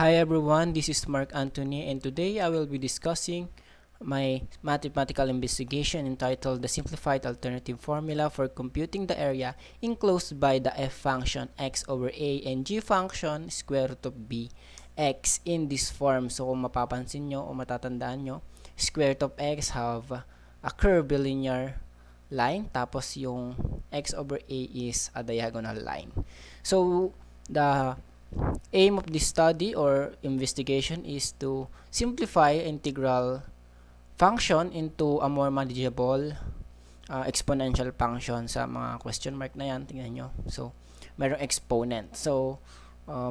Hi everyone, this is Mark Anthony and today I will be discussing my mathematical investigation entitled the Simplified Alternative Formula for Computing the Area Enclosed by the f function x over a and g function square root of b x in this form. So kung mapapansin nyo o matatandaan nyo, square root of x have a curved linear line, tapos yung x over a is a diagonal line. So the aim of this study or investigation is to simplify integral function into a more manageable exponential function. Sa mga question mark na yan, tingnan nyo. So, mayroong exponent. So,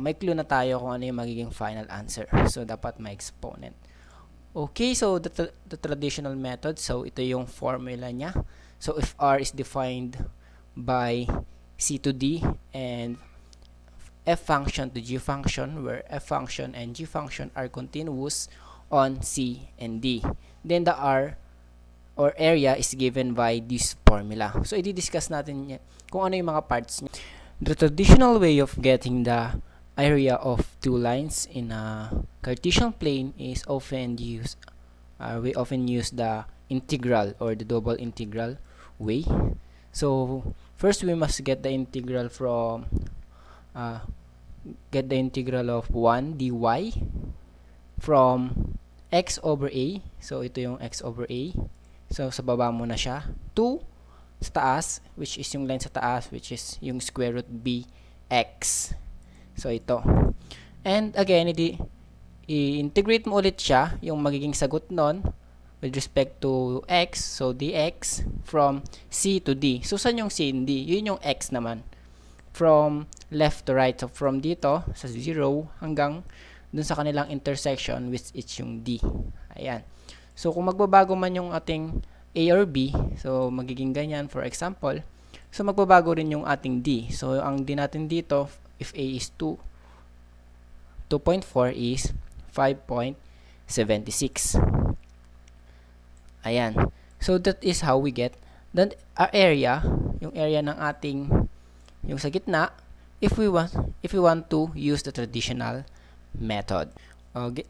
may clue na tayo kung ano yung magiging final answer. So, dapat may exponent. Okay, so the traditional method. So, ito yung formula niya. So, if R is defined by C to D and f function to g function, where f function and g function are continuous on C and D, then the R or area is given by this formula. So i-discuss natin kung ano yung mga parts niya. The traditional way of getting the area of two lines in a Cartesian plane is often used we often use the integral or the double integral way. So first we must get the integral from get the integral of 1 dy from x over a. So ito yung x over a. So sa baba mo na siya. 2 sa taas, which is yung line sa taas, which is yung square root b x. So ito. And again, i-integrate mo ulit siya, yung magiging sagot nun with respect to x. So dx from c to d. So saan yung c and d? Yun yung x naman. From left to right. So from dito sa 0 hanggang dun sa kanilang intersection, which is yung D. Ayan. So kung magbabago man yung ating A or B, so magiging ganyan for example. So magbabago rin yung ating D. So ang D natin dito, if A is 2.4 is 5.76. Ayan. So that is how we get then our area, yung area ng ating yung sa gitna, if we want to use the traditional method.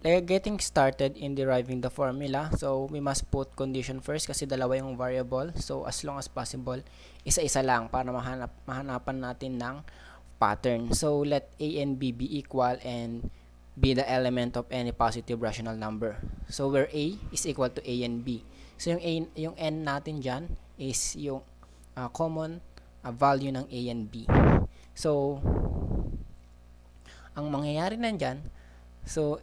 Getting started in deriving the formula, so we must put condition first kasi dalawa yung variable. So as long as possible, isa-isa lang para mahanapan natin ng pattern. So let a and b be equal and be the element of any positive rational number. So where a is equal to a and b. So yung n natin dyan is yung common value ng a and b. So ang mangyayari nandyan, so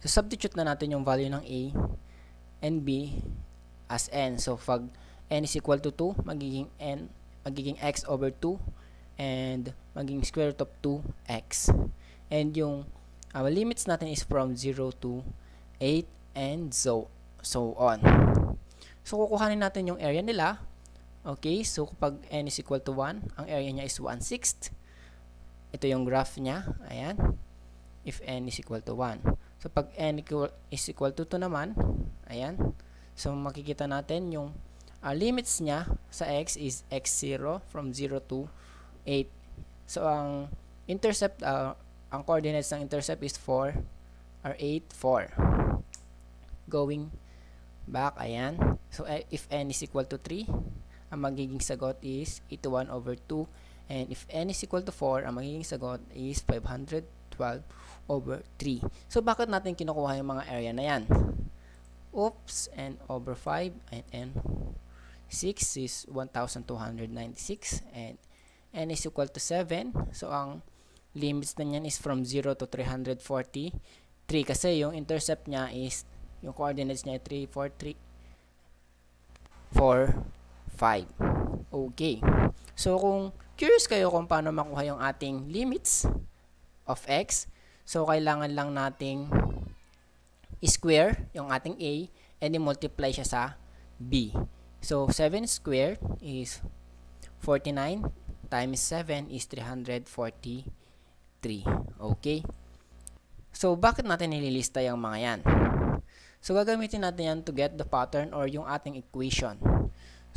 substitute na natin yung value ng a and b as n. So pag n is equal to 2, magiging x over 2 and magiging square root of 2x. And yung limits natin is from 0 to 8 and so on. So kukuhanin natin yung area nila. Okay, so kapag n is equal to 1, ang area niya is 1/6. Ito yung graph niya. Ayan. If n is equal to 1. So pag n is equal to 2 naman, ayan. So makikita natin yung limits niya sa x is x0 from 0 to 8. So ang intercept, ang coordinates ng intercept is 4 or 8, 4. Going back, ayan. So if n is equal to 3, ang magiging sagot is 81 over 2. And if n is equal to 4, ang magiging sagot is 512 over 3. So bakit natin kinukuha yung mga area na yan? Oops, n over 5 and n 6 is 1296 and n is equal to 7. So ang limits na yan is from 0 to 343 kasi yung intercept niya is yung coordinates niya 3, 4, 5. Okay. So kung curious kayo kung paano makuha yung ating limits of x, so kailangan lang nating square yung ating a and i-multiply siya sa b. So 7 squared is 49 times 7 is 343. Okay. So bakit natin nililista yung mga yan? So gagamitin natin yan to get the pattern or yung ating equation.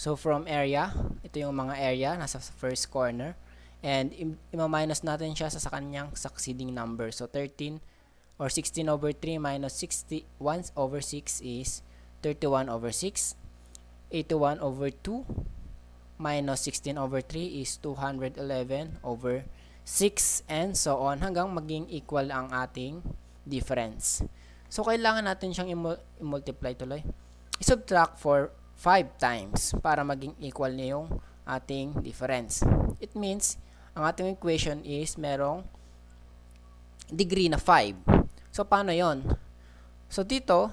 So from area, ito yung mga area nasa first corner. And ima-minus natin siya sa kanyang succeeding number. So 13 or 16 over 3 minus 61 over 6 is 31 over 6. 81 over 2 minus 16 over 3 is 211 over 6, and so on hanggang maging equal ang ating difference. So kailangan natin siyang i-multiply tuloy. I-subtract for 5 times para maging equal niya yung ating difference. It means ang ating equation is merong degree na 5. So paano yon? So dito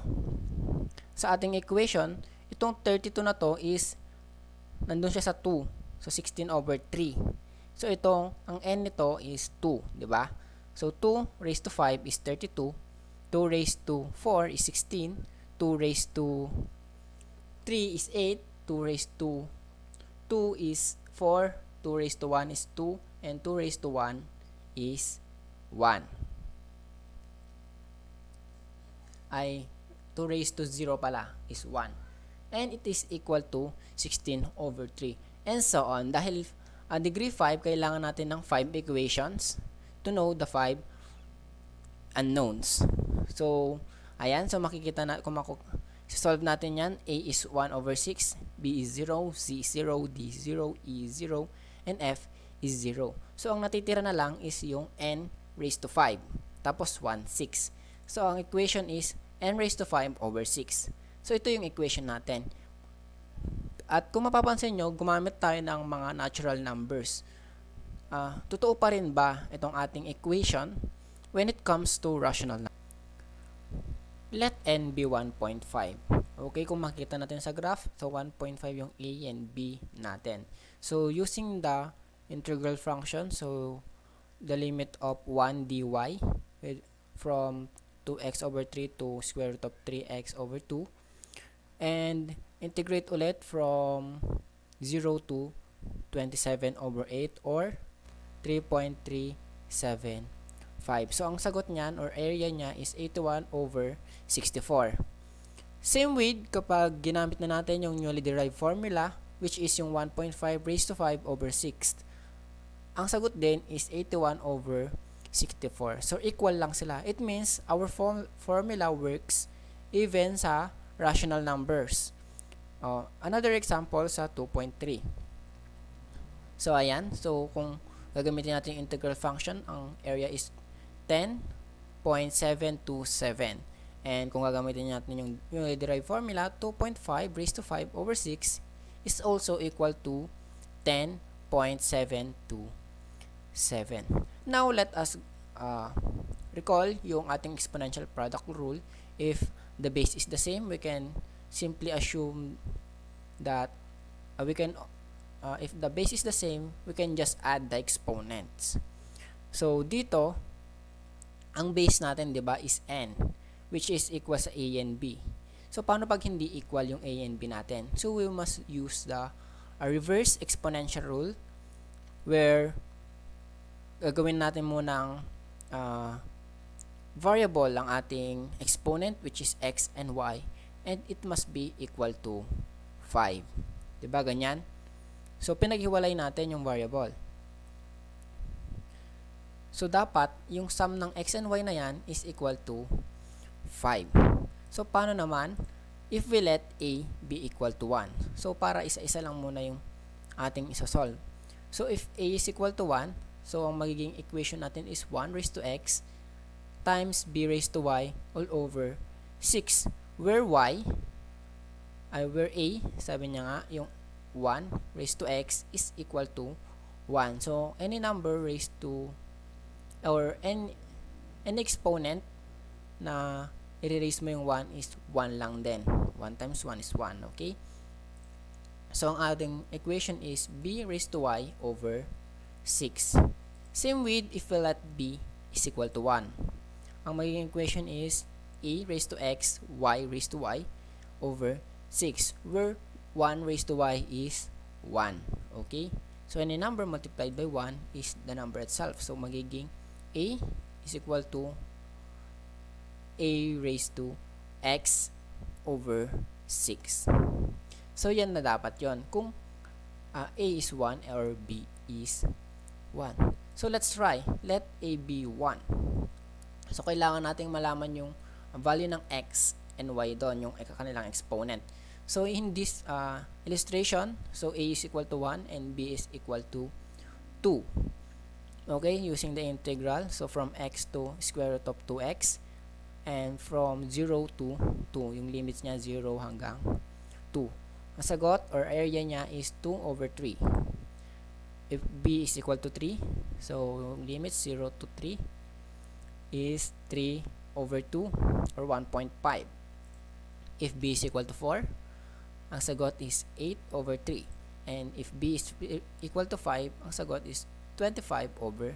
sa ating equation, itong 32 na to is nandun siya sa 2. So 16 over 3. So itong ang n nito is 2, di ba? So 2 raised to 5 is 32. 2 raised to 4 is 16. 2 raised to 3 is 8. 2 raised to 2 is 4. 2 raised to 1 is 2. And 2 raised to 1 is 1. Ay, 2 raised to 0 pala is 1. And it is equal to 16 over 3. And so on. Dahil degree 5, kailangan natin ng 5 equations to know the 5 unknowns. So, ayan. So, makikita na, kung solve natin yan, A is 1 over 6, B is 0, C is 0, D is 0, E is 0, and F is 0. So, ang natitira na lang is yung n raised to 5. Tapos, 1, 6. So, ang equation is n raised to 5 over 6. So, ito yung equation natin. At kung mapapansin nyo, gumamit tayo ng mga natural numbers. Totoo pa rin ba itong ating equation when it comes to rational numbers? Let n be 1.5. Okay, kung makita natin sa graph, so 1.5 yung a and b natin. So, using the integral function, so the limit of 1 dy from 2x over 3 to square root of 3x over 2, and integrate ulit from 0 to 27 over 8 or 3.375. So, ang sagot niyan or area niya is 81 over 64. Same with kapag ginamit na natin yung newly derived formula, which is yung 1.5 raised to 5 over 6. Ang sagot din is 81 over 64. So, equal lang sila. It means our formula works even sa rational numbers. Another example sa 2.3. So, ayan. So, kung gagamitin natin yung integral function, ang area is 10.727. And kung gagamitin natin yung derived formula, 2.5 raised to 5 over 6 is also equal to 10.727. Now, let us recall yung ating exponential product rule. If the base is the same, we can simply assume that if the base is the same, we can just add the exponents. So, dito, ang base natin, di ba, is n, which is equal sa a and b. So, paano pag hindi equal yung a and b natin? So, we must use the reverse exponential rule where gagawin natin muna ang variable ang ating exponent, which is x and y, and it must be equal to 5. Diba ganyan? So, pinaghiwalay natin yung variable. So, dapat yung sum ng x and y na yan is equal to 5. So, paano naman if we let a be equal to 1? So, para isa-isa lang muna yung ating isa-solve. So, if a is equal to 1, so, ang magiging equation natin is 1 raised to x times b raised to y all over 6, where where a, sabi niya nga, yung 1 raised to x is equal to 1. So, any number raised to, or any exponent na i-raise mo yung 1 is 1 lang din. 1 times 1 is 1, okay? So, ang ating equation is b raised to y over 6. Same with if we let b is equal to 1. Ang magiging equation is a raised to x, y raised to y over 6, where 1 raised to y is 1. Okay? So, any number multiplied by 1 is the number itself. So, magiging a is equal to a raised to x over 6. So, yan na dapat yon kung a is 1 or b is 1. So, let's try. Let A be 1. So, kailangan nating malaman yung value ng x and y doon, yung kanilang exponent. So, in this illustration, so A is equal to 1 and B is equal to 2. Okay, using the integral. So, from x to square root of 2x and from 0 to 2. Yung limits niya 0 hanggang 2. Ang sagot or area niya is 2 over 3. If B is equal to 3, so limits 0 to 3 is 3 over 2 or 1.5. If B is equal to 4, ang sagot is 8 over 3. And if B is equal to 5, ang sagot is 25 over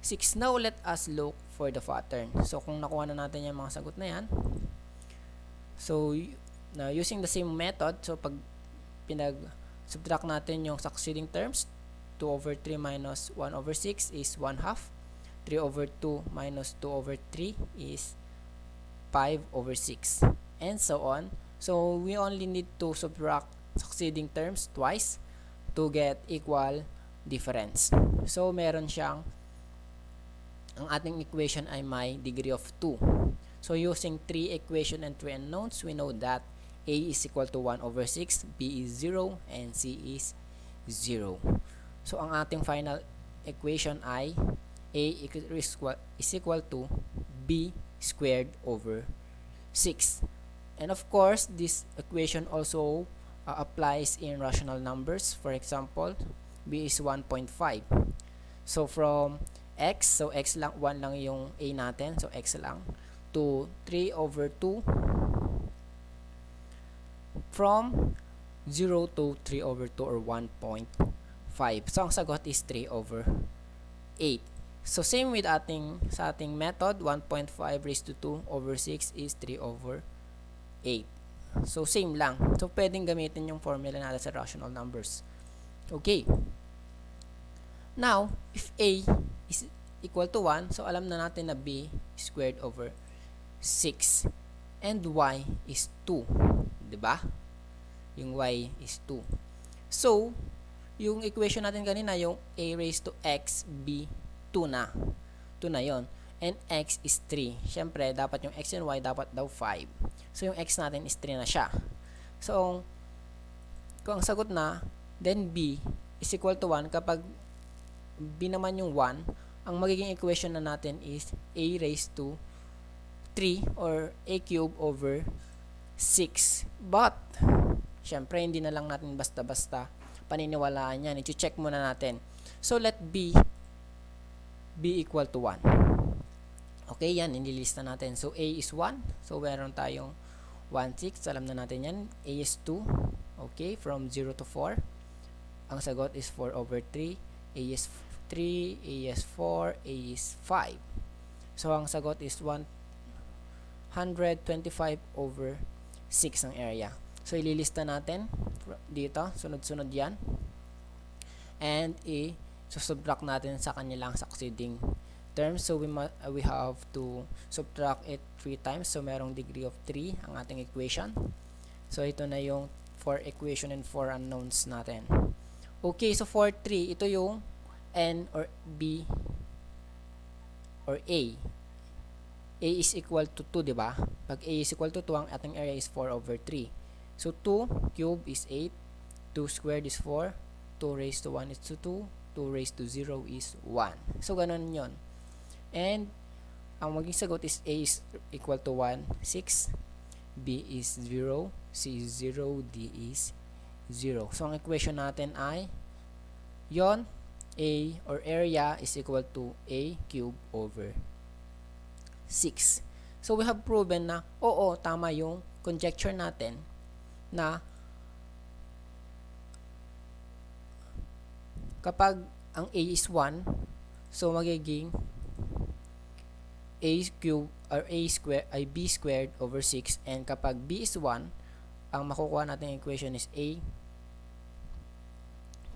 6. Now, let us look for the pattern. So, kung nakuha na natin yung mga sagot na yan, so, now using the same method, so pag pinag-subtract natin yung succeeding terms, 2 over 3 minus 1 over 6 is 1 half. 3 over 2 minus 2 over 3 is 5 over 6. And so on. So, we only need to subtract succeeding terms twice to get equal difference. So, meron siyang, ang ating equation ay may degree of 2. So, using 3 equation and 3 unknowns, we know that A is equal to 1 over 6, B is 0, and C is 0. So, ang ating final equation ay A is equal to B squared over 6. And of course, this equation also applies in rational numbers. For example, B is 1.5. So, from x, so x lang, 1 lang yung A natin, so x lang, to 3 over 2, from 0 to 3 over 2 or 1.5. So, ang sagot is 3 over 8. So, same with sa ating method, 1.5 raised to 2 over 6 is 3 over 8. So, same lang. So, pwedeng gamitin yung formula natin sa rational numbers. Okay. Now, if A is equal to 1, so alam na natin na B squared over 6 and Y is 2. Diba? Yung Y is 2. So, yung equation natin kanina, yung A raised to X, B, 2 na. 2 na yon. And X is 3. Siyempre, dapat yung X and Y dapat daw 5. So, yung X natin is 3 na siya. So, kung ang sagot na, then B is equal to 1. Kapag B naman yung 1, ang magiging equation na natin is A raised to 3 or A cube over 6. But, siyempre, hindi na lang natin basta-basta paniniwalaan yan. I-check muna natin. So, let B equal to 1. Okay, yan. Inilista natin. So, A is 1. So, meron tayong 1, 6. Alam na natin yan. A is 2. Okay, from 0 to 4. Ang sagot is 4 over 3. A is 3. A is 4. A is 5. So, ang sagot is 125 over 6 ang area. So, ililista natin dito. Sunod-sunod yan. And subtract natin sa kanilang succeeding terms. So, we have to subtract it 3 times. So, merong degree of 3 ang ating equation. So, ito na yung 4 equation and 4 unknowns natin. Okay, so for 3, ito yung N or B or A. A is equal to 2, diba? Pag A is equal to 2, ang ating area is 4 over 3. So, 2 cube is 8. 2 squared is 4. 2 raised to 1 is 2. 2 raised to 0 is 1. So, ganun yon. And, ang maging sagot is A is equal to 1, 6. B is 0. C is 0. D is 0. So, ang equation natin ay yon, A or area is equal to A cube over 6. So, we have proven na, oo, tama yung conjecture natin na kapag ang A is 1, so magiging A cube or A square ay B squared over 6, and kapag B is 1, ang makukuha natin equation is A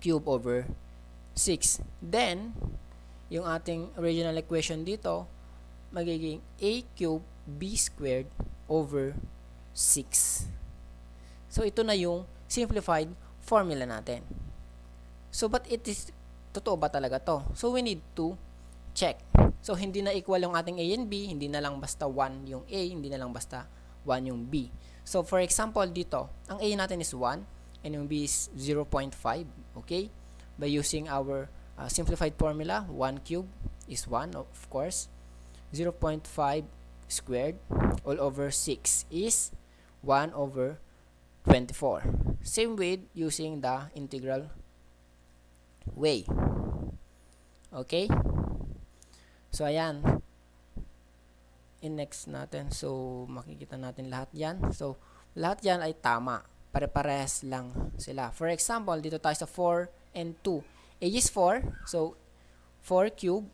cube over 6. Then, yung ating original equation dito, magiging A cube B squared over 6. So, ito na yung simplified formula natin. So, but it is totoo ba talaga to? So we need to check. So hindi na equal yung ating A and B, hindi na lang basta 1 yung A, hindi na lang basta 1 yung B. So for example dito, ang A natin is 1 and yung B is 0.5, okay? By using our simplified formula, 1 cube is 1, of course. 0.5 squared all over 6 is 1 over 24. Same with using the integral way. Okay? So, ayan. In-next natin. So, makikita natin lahat yan. So, lahat yan ay tama. Pare-parehas lang sila. For example, dito tayo sa 4 and 2. A is 4. So, 4 cube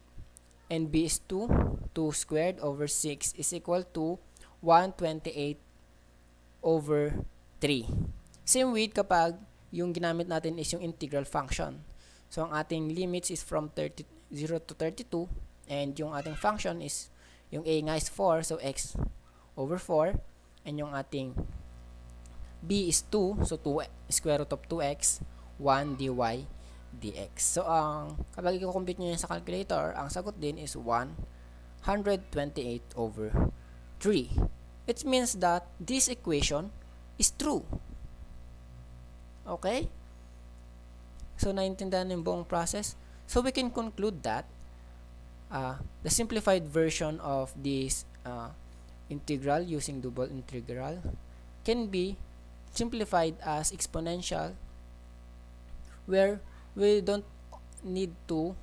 and B is 2. 2 squared over 6 is equal to 128 over 3. Same with kapag yung ginamit natin is yung integral function. So, ang ating limits is from 0 to 32 and yung ating function is yung A nga is 4, so x over 4 and yung ating B is 2, so 2 square root of 2x 1 dy dx. So, kapag i-compute nyo yan sa calculator, ang sagot din is 128 over 3. It means that this equation is true. Okay? So, naintindihan yung buong process. So, we can conclude that the simplified version of this integral using double integral can be simplified as exponential, where we don't need to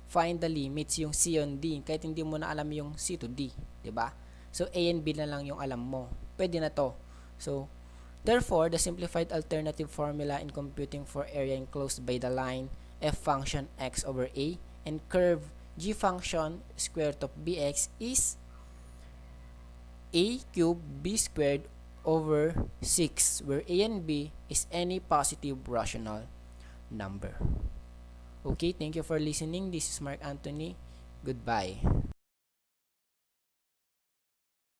find the limits, yung C on D, kahit hindi mo na alam yung C to D, diba? So, A and B na lang yung alam mo. Pwede na to. So, therefore, the simplified alternative formula in computing for area enclosed by the line f function x over a and curve g function square root of bx is a cubed b squared over 6, where a and b is any positive rational number. Okay, thank you for listening. This is Mark Anthony. Goodbye.